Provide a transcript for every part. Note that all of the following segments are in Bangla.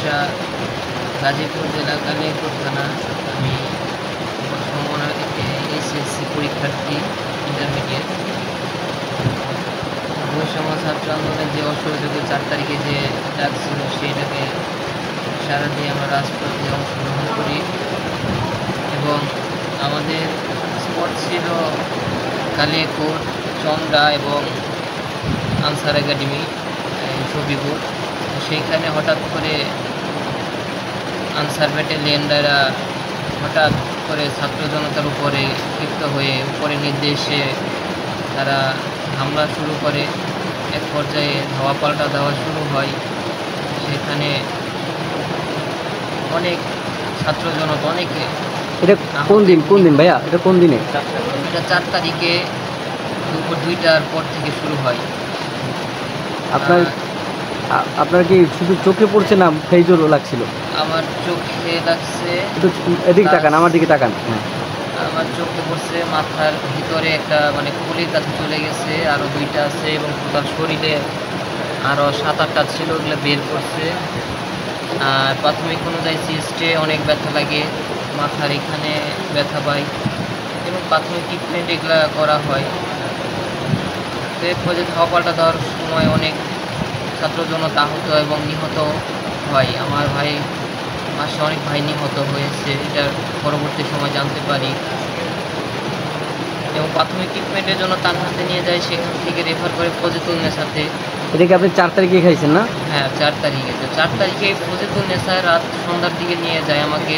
সমস্যা গাজীপুর জেলা কালিয়াকৈর থানা। আমি বর্তমানে এইচএসসি পরীক্ষার্থী, ইন্টারমিডিয়েট। বৈষম্য ছাত্র আন্দোলনের যে অসহযোগে 4 তারিখে যে ডাক ছিল, সেইটাকে সাড়া দিয়ে আমরা রাজপথে অংশগ্রহণ করি এবং আমাদের স্পট ছিল কালিয়াকৈর, চন্দ্রা এবং আনসার একাডেমি, সবিপুর। সেইখানে হঠাৎ করে আনসার ব্যাটালিয়নরা হঠাৎ করে ছাত্র জনতার উপরে ক্ষিপ্ত হয়ে উপরে নির্দেশে তারা হামলা শুরু করে। এক পর্যায়ে ধাওয়া পাল্টা দেওয়া শুরু হয়। সেখানে অনেক ছাত্র জনতা অনেকে। এটা কোন দিন ভাইয়া? এটা কোন দিনে? এটা 4 তারিখে দুপুর 2টার পর থেকে শুরু হয়। আপনার কি শুধু চোখে পড়ছে না ফেজও লাগছিল? আমার চোখে লাগছে, একটু এদিকে তাকান, আমার দিকে তাকান। আমার চোখে পড়ছে, মাথার ভিতরে একটা মানে খুলির কাছে চলে গেছে, আরও 2টা আছে এবং টোটাল শরীরে আরও 7-8টা ছিল, ওগুলো বের করছে। আর প্রাথমিক অনুযায়ী চেস্টে অনেক ব্যথা লাগে, মাথার এখানে ব্যথা পাই এবং প্রাথমিক ট্রিটমেন্ট এগুলো করা হয়। তো এরপর যে ধাওয়া পাল্টা দেওয়ার সময় অনেক ছাত্র জনতা আহত এবং নিহত হয়। আমার ভাই পাশে অনেক ভাই নিহত হয়েছে, এটার পরবর্তী সময় জানতে পারি। এবং প্রাথমিক ট্রিটমেন্টের জন্য তানহাতে নিয়ে যায়, সেখান থেকে রেফার করে ফজিতুল নেসাতে। এটা কি আপনি 4 তারিখে খাইছেন না? হ্যাঁ, 4 তারিখে। তো 4 তারিখে ফজিতুল নেসায় রাত সন্ধ্যার দিকে নিয়ে যায় আমাকে।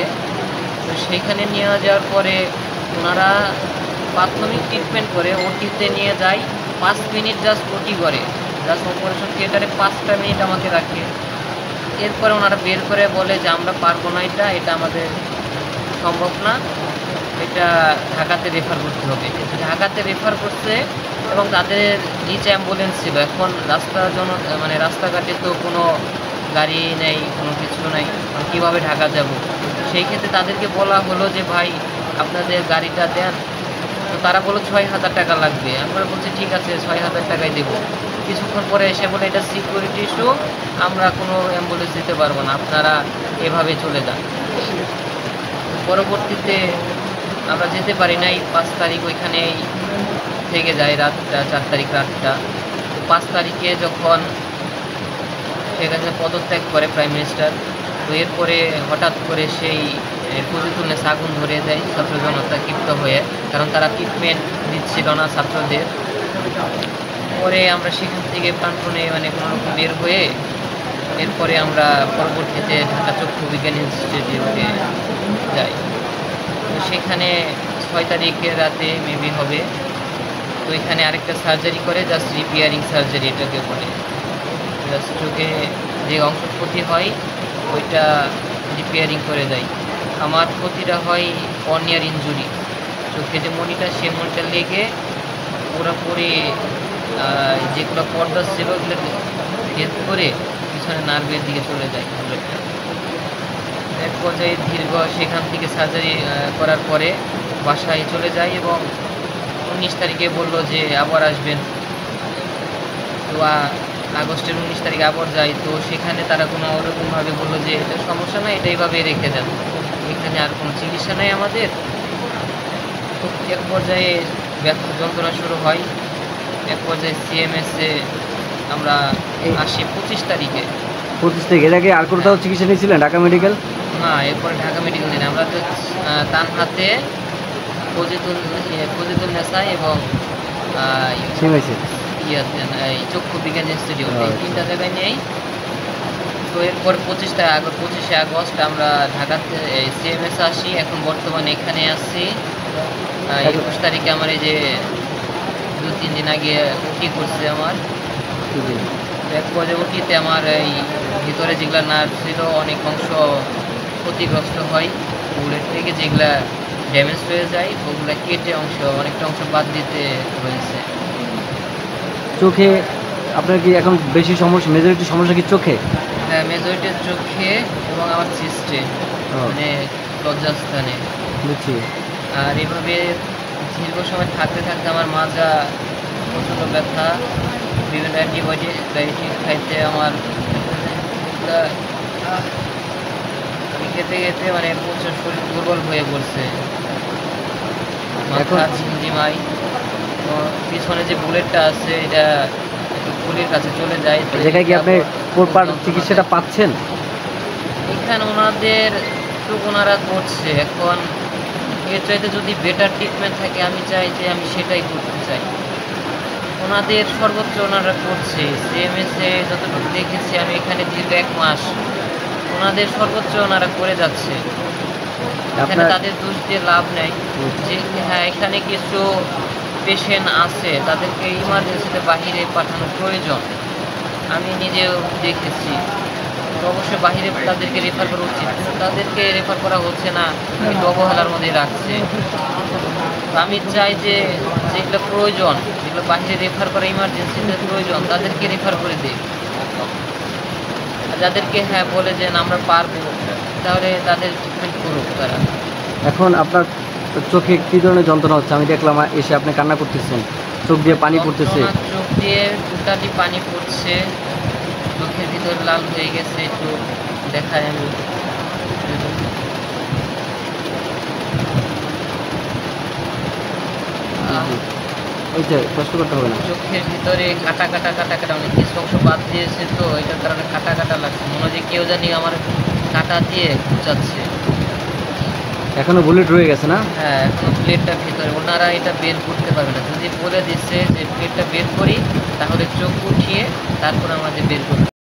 তো সেইখানে নিয়ে যাওয়ার পরে ওনারা প্রাথমিক ট্রিটমেন্ট করে ওটিতে নিয়ে যায়। 5 মিনিট জাস্ট ওটি করে, জাস্ট অপারেশন থিয়েটারে 5টা মিনিট আমাকে রাখে। এরপরে ওনারা বের করে বলে যে আমরা পারবো না, এটা আমাদের সম্ভব না, এটা ঢাকাতে রেফার করতে হবে। ঢাকাতে রেফার করছে এবং তাদের নিচে অ্যাম্বুলেন্স ছিল। এখন রাস্তাঘাটে তো কোনো গাড়ি নেই, কোনো কিছু নেই, কীভাবে ঢাকা যাব? সেই ক্ষেত্রে তাদেরকে বলা হলো যে ভাই আপনাদের গাড়িটা দেন। তো তারা বললো 6,000 টাকা লাগবে। আমরা বলছি ঠিক আছে, 6,000 টাকাই দেবো। কিছুক্ষণ পরে এসে বলে এটা সিকিউরিটি ইস্যু, আমরা কোনো অ্যাম্বুলেন্স দিতে পারবো না, আপনারা এভাবে চলে যান। পরবর্তীতে আমরা যেতে পারি নাই। 5 তারিখ ওইখানেই থেকে যায় রাতটা, 4 তারিখ রাতটা। তো 5 তারিখে যখন সেখানে পদত্যাগ করে প্রাইম মিনিস্টার, তো এরপরে হঠাৎ করে সেই ফজিতুল নেসা আগুন ধরে দেয় ছাত্র জনতা ক্ষিপ্ত হয়ে, কারণ তারা ট্রিটমেন্ট দিচ্ছিল না ছাত্রদের। পরে আমরা সেখান থেকে প্রাণপণে কোনোরকম বের হয়ে এরপরে আমরা পরবর্তীতে ঢাকা চক্ষু বিজ্ঞান ইনস্টিটিউটে যাই। তো সেখানে 6 তারিখের রাতে মেবি হবে। তো এখানে আরেকটা সার্জারি করে, জাস্ট রিপেয়ারিং সার্জারি এটাকে বলে। জাস্ট চোখে যে অংশ ক্ষতি হয় ওইটা রিপেয়ারিং করে দেয়। আমার ক্ষতিটা হয় কর্নিয়ার ইনজুরি, চোখে যে মনিটা, সে মনিটা লেগে পুরোপুরি যেগুলো পর্দা ছিল ওগুলো ভেদ করে পিছনে নার্ভের দিকে চলে যায় বুলেটটা। এক পর্যায়ে দীর্ঘ সেখান থেকে সার্জারি করার পরে বাসায় চলে যায় এবং 19 তারিখে বললো যে আবার আসবেন। তো আগস্টের 19 তারিখে আবার যাই। তো সেখানে তারা কোনো ওরকমভাবে বললো যে এটা সমস্যা নয়, এটা এইভাবে রেখে দেন, এখানে আর কোনো চিকিৎসা নেই আমাদের। তো এক পর্যায়ে ব্যথা যন্ত্রণা শুরু হয়। এক পর্যায়ে সিএমএসে আমরা আসি 25 তারিখে। 25 তারিখে এর আগে আর কোথাও চিকিৎসা নিয়েছিলেন? ঢাকা মেডিকেল? না, এরপরে ঢাকা মেডিকেল নেই। আমরা তো তানহাতে ফজিতুল নেসা এবং এই চক্ষু বিজ্ঞান ইনস্টিটিউট, এই 3টা জায়গায় নেই। তো এরপর 25শে আগস্ট আমরা ঢাকাতে সিএমএস আসি। এখন বর্তমানে এখানে আসছি। 21 তারিখে আমার এই যে 2-3 দিন আগে ওটি করছে আমার। এক পর্যায়ে ওটিতে আমার এই ভিতরে যেগুলো নার্ভ ছিল অনেক অংশ ক্ষতিগ্রস্ত হয়, বুলেট থেকে যেগুলা ড্যামেজ হয়ে যায় ওগুলো কেটে অনেকটা অংশ বাদ দিতে হয়েছে। চোখে আপনার কি এখন বেশি সমস্যা, মেজরিটি সমস্যা কি চোখে? হ্যাঁ, মেজরিটি চোখে এবং আমার চেস্টে, লজ্জাস্থানে। বুঝছি। আর এভাবে দীর্ঘ সময় থাকতে থাকতে আমার মাজা প্রচণ্ড ব্যথা, বিভিন্ন অ্যান্টিবায়োটিক খাইতে আমার খেতে খেতে মানে প্রচুর শরীর দুর্বল হয়ে পড়ছে, মাথা এখন- ঝিমঝিমাই। তো পিছনে যে বুলেটটা আছে এটা একটু গুলির কাছে চলে যায়। তো জায়গায় কি আপনি এটার পর প্রপার যন্ত্রণা চিকিৎসাটা দেয়। পাচ্ছেন? এখানে ওনাদের ওনারা করছে। এখন এর চাইতে যদি বেটার ট্রিটমেন্ট থাকে আমি চাই যে আমি সেটাই করতে চাই। ওনাদের সর্বোচ্চ ওনারা করছে। সিএমএসে যতটুকু দেখেছি আমি এখানে দীর্ঘ 1 মাস ওনাদের সর্বোচ্চ ওনারা করে যাচ্ছে। এখানে আপনার তাদের দোষ দিয়ে লাভ নেই। হুম। যে হ্যাঁ, এখানে কিছু পেশেন্ট আছে তাদেরকে ইমার্জেন্সিতে বাহিরে পাঠানো প্রয়োজন। আমি নিজেও দেখেছি। তো অবশ্যই বাহিরে তাদেরকে রেফার করা উচিত, কিন্তু তাদেরকে রেফার করা হচ্ছে না, একটু অবহেলার মধ্যে রাখছে। তো আমি চাই যে যেগুলো প্রয়োজন, যেগুলো বাহিরে রেফার করা ইমার্জেন্সিতে প্রয়োজন তাদেরকে রেফার করে দিই। আর যাদেরকে হ্যাঁ বলে যে না আমরা পারবো, তাহলে তাদের ট্রিটমেন্ট করুক তারা। এখন আপনার চোখে কী ধরনের যন্ত্রণা হচ্ছে? আমি দেখলাম এসে আপনি কান্না করতেছেন, চোখ দিয়ে পানি পড়তেছে। যন্ত্রণা, চোখ দিয়ে টোটালি পানি পড়ছে, চোখের ভিতর লাল হয়ে গেছে। একটু দেখাই আমি। ওই যে কষ্ট করতে হবে না। চোখের ভিতরে কাটা কাটা কাটা কাটা অনেক কিছু অংশ বাদ দিয়েছে, তো এটার কারণে কাটা কাটা লাগছে, মনে হয় যে কেউ জানি আমার কাটা দিয়ে খুঁচাচ্ছে। এখনো বুলেট রয়ে গেছে না? হ্যাঁ, এখনো প্লেটটার ভিতরে ওনারা এটা বের করতে পারবে না। যদি বলে দিচ্ছে যে প্লেটটা বের করি তাহলে চোখ উঠিয়ে তারপর আমাদের বের করতে